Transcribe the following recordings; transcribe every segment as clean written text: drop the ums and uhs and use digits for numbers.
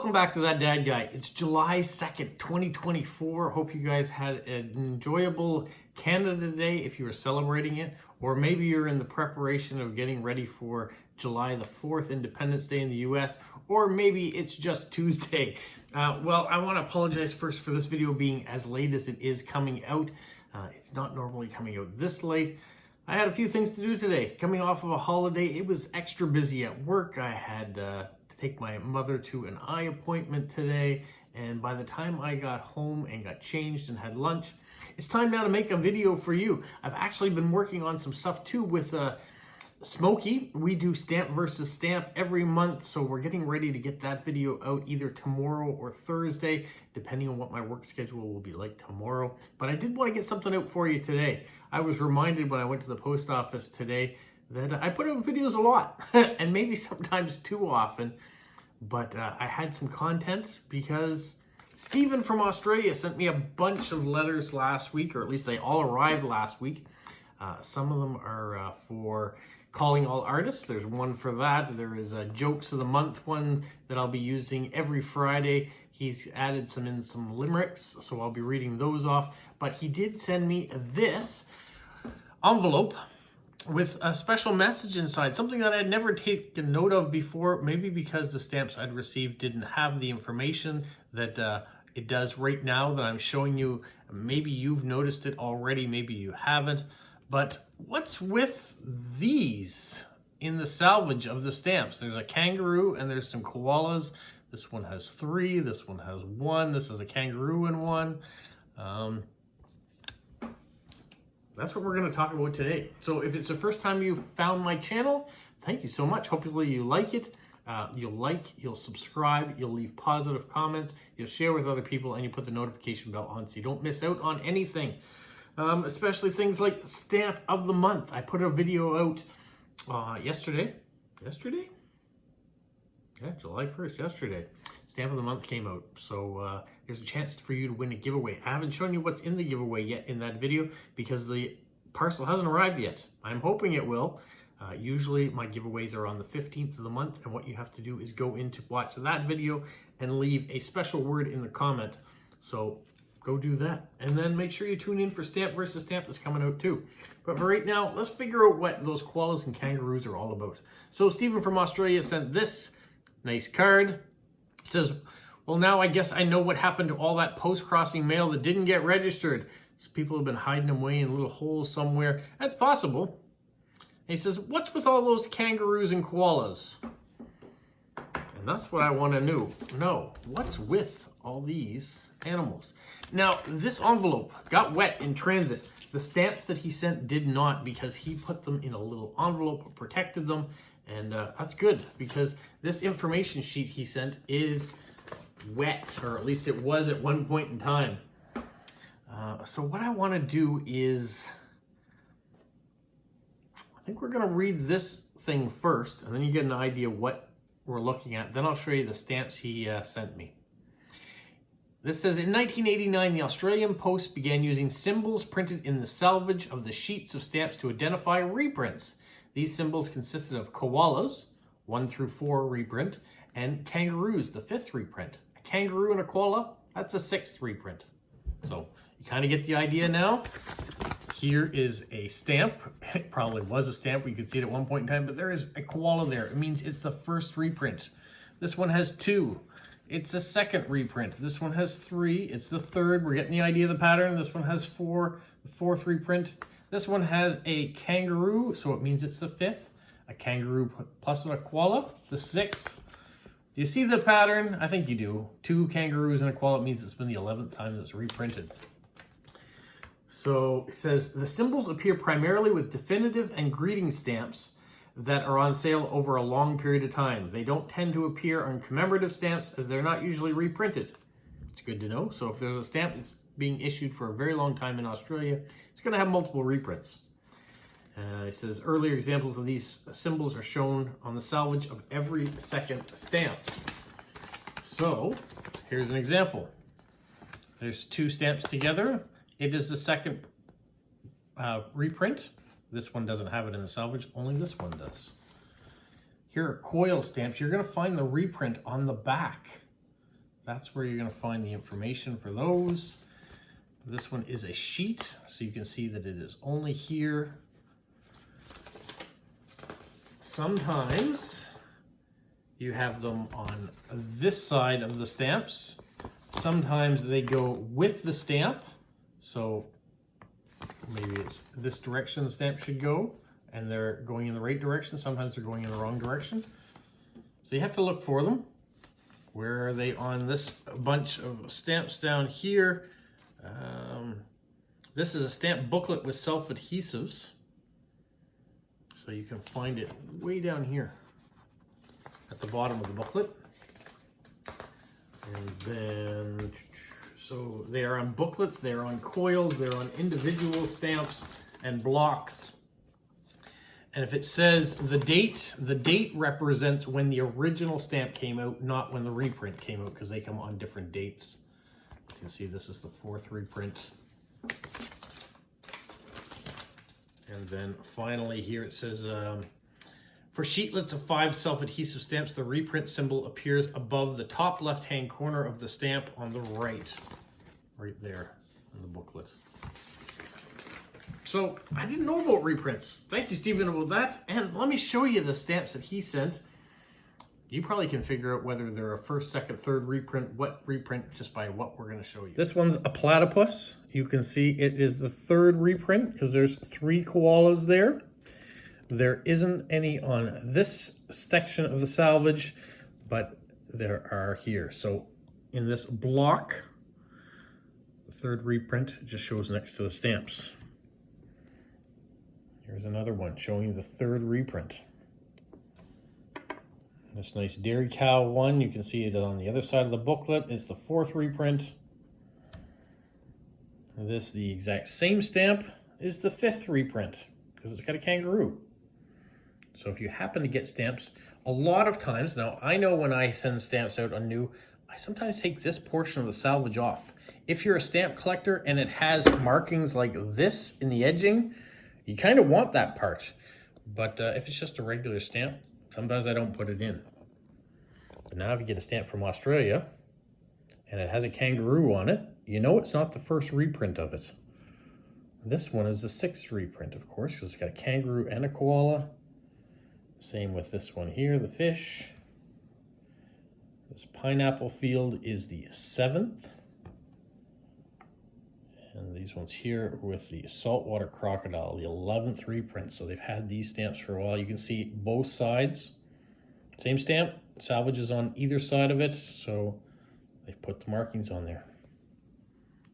Welcome back to That Dad Guy. It's July 2nd, 2024. Hope you guys had an enjoyable Canada Day if you were celebrating it, or maybe you're in the preparation of getting ready for July the 4th, Independence Day in the US, or maybe it's just Tuesday. Well, I want to apologize first for this video being as late as it is coming out. It's not normally coming out this late. I had a few things to do today. Coming off of a holiday, it was extra busy at work. I had to take my mother to an eye appointment today, and by the time I got home and got changed and had lunch, it's time now to make a video for you. I've actually been working on some stuff too with Smokey. We do stamp versus stamp every month, so we're getting ready to get that video out either tomorrow or Thursday, depending on what my work schedule will be like tomorrow. But I did want to get something out for you today. I was reminded when I went to the post office today that I put out videos a lot, and maybe sometimes too often, but I had some content because Stephen from Australia sent me a bunch of letters last week, or at least they all arrived last week. Some of them are for calling all artists. There's one for that. There is a Jokes of the Month one that I'll be using every Friday. He's added some limericks, so I'll be reading those off. But he did send me this envelope with a special message inside, something that I had never taken note of before, maybe because the stamps I'd received didn't have the information that it does right now that I'm showing you. Maybe you've noticed it already, maybe you haven't. But what's with these in the salvage of the stamps? There's a kangaroo and there's some koalas. This one has 3, this one has 1, this is a kangaroo and 1. That's what we're going to talk about today. So if it's the first time you found my channel, thank you so much. Hopefully you like it. You'll subscribe, you'll leave positive comments, you'll share with other people, and you put the notification bell on so you don't miss out on anything. Especially things like Stamp of the Month. I put a video out yesterday. Yeah, July 1st, yesterday. Stamp of the Month came out. So there's a chance for you to win a giveaway. I haven't shown you what's in the giveaway yet in that video because the parcel hasn't arrived yet. I'm hoping it will. Usually my giveaways are on the 15th of the month, and what you have to do is go in to watch that video and leave a special word in the comment. So go do that. And then make sure you tune in for Stamp versus Stamp that's coming out too. But for right now, let's figure out what those koalas and kangaroos are all about. So Stephen from Australia sent this nice card. It says, well, now I guess I know what happened to all that post-crossing mail that didn't get registered. So people have been hiding them away in little holes somewhere. That's possible. And he says, what's with all those kangaroos and koalas? And that's what I want to know. What's with all these animals? Now, this envelope got wet in transit. The stamps that he sent did not, because he put them in a little envelope, protected them, and that's good because this information sheet he sent is wet, or at least it was at one point in time. So what I want to do is, I think we're going to read this thing first, and then you get an idea what we're looking at. Then I'll show you the stamps he sent me. This says, in 1989, the Australian Post began using symbols printed in the salvage of the sheets of stamps to identify reprints. These symbols consisted of koalas, 1 through 4 reprint, and kangaroos, the 5th reprint. A kangaroo and a koala, that's a 6th reprint. So you kind of get the idea now. Here is a stamp. It probably was a stamp. You could see it at one point in time, but there is a koala there. It means it's the 1st reprint. This one has 2. It's a 2nd reprint. This one has 3. It's the 3rd. We're getting the idea of the pattern. This one has 4. The 4th reprint. This one has a kangaroo, so it means it's the 5th. A kangaroo plus a koala, the 6th. Do you see the pattern? I think you do. 2 kangaroos and a koala, it means it's been the 11th time that it's reprinted. So it says, the symbols appear primarily with definitive and greeting stamps that are on sale over a long period of time. They don't tend to appear on commemorative stamps as they're not usually reprinted. It's good to know. So if there's a stamp that's being issued for a very long time in Australia, it's going to have multiple reprints. It says earlier examples of these symbols are shown on the salvage of every 2nd stamp. So here's an example. There's 2 stamps together. It is the 2nd reprint. This one doesn't have it in the salvage, only this one does. Here are coil stamps. You're going to find the reprint on the back. That's where you're going to find the information for those. This one is a sheet, so you can see that it is only here. Sometimes you have them on this side of the stamps. Sometimes they go with the stamp. So maybe it's this direction the stamp should go, and they're going in the right direction. Sometimes they're going in the wrong direction. So you have to look for them. Where are they on this bunch of stamps down here? This is a stamp booklet with self-adhesives. So you can find it way down here at the bottom of the booklet. And then, so they are on booklets, they're on coils, they're on individual stamps and blocks. And if it says the date represents when the original stamp came out, not when the reprint came out, because they come on different dates. You can see this is the 4th reprint. And then finally here it says, for sheetlets of 5 self-adhesive stamps, the reprint symbol appears above the top left-hand corner of the stamp on the right there in the booklet. So I didn't know about reprints. Thank you, Stephen, about that. And let me show you the stamps that he sent. You probably can figure out whether they're a 1st, 2nd, 3rd reprint, what reprint, just by what we're going to show you. This one's a platypus. You can see it is the 3rd reprint because there's 3 koalas there. There isn't any on this section of the salvage, but there are here. So in this block, the 3rd reprint just shows next to the stamps. Here's another one showing the 3rd reprint. This nice dairy cow one, you can see it on the other side of the booklet. It's the 4th reprint. This, the exact same stamp, is the 5th reprint because it's got a kangaroo. So if you happen to get stamps, a lot of times, now I know when I send stamps out on new, I sometimes take this portion of the salvage off. If you're a stamp collector and it has markings like this in the edging, you kind of want that part. But if it's just a regular stamp, sometimes I don't put it in. But now if you get a stamp from Australia and it has a kangaroo on it, you know it's not the 1st reprint of it. This one is the 6th reprint, of course, because it's got a kangaroo and a koala. Same with this one here, the fish. This pineapple field is the 7th. And these ones here with the saltwater crocodile, the 11th reprint. So they've had these stamps for a while. You can see both sides. Same stamp, salvage is on either side of it. So they've put the markings on there.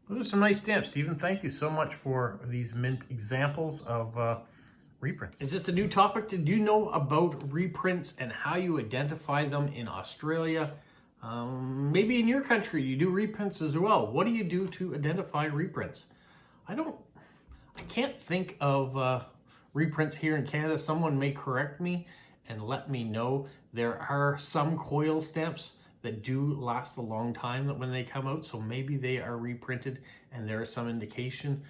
Those are some nice stamps, Stephen. Thank you so much for these mint examples of reprints. Is this a new topic? Did you know about reprints and how you identify them in Australia? Maybe in your country you do reprints as well. What do you do to identify reprints? I can't think of reprints here in Canada. Someone may correct me and let me know. There are some coil stamps that do last a long time when they come out, so maybe they are reprinted and there is some indication.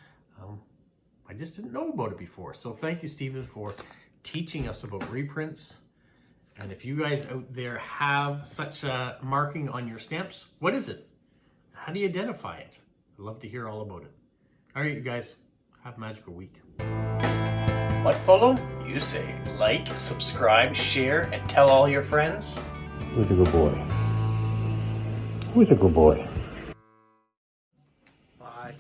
I just didn't know about it before. So thank you, Stephen, for teaching us about reprints. And if you guys out there have such a marking on your stamps, what is it? How do you identify it? I'd love to hear all about it. All right, you guys, have a magical week. What follow? You say like, subscribe, share, and tell all your friends. Who's a good boy? Who's a good boy? Bye.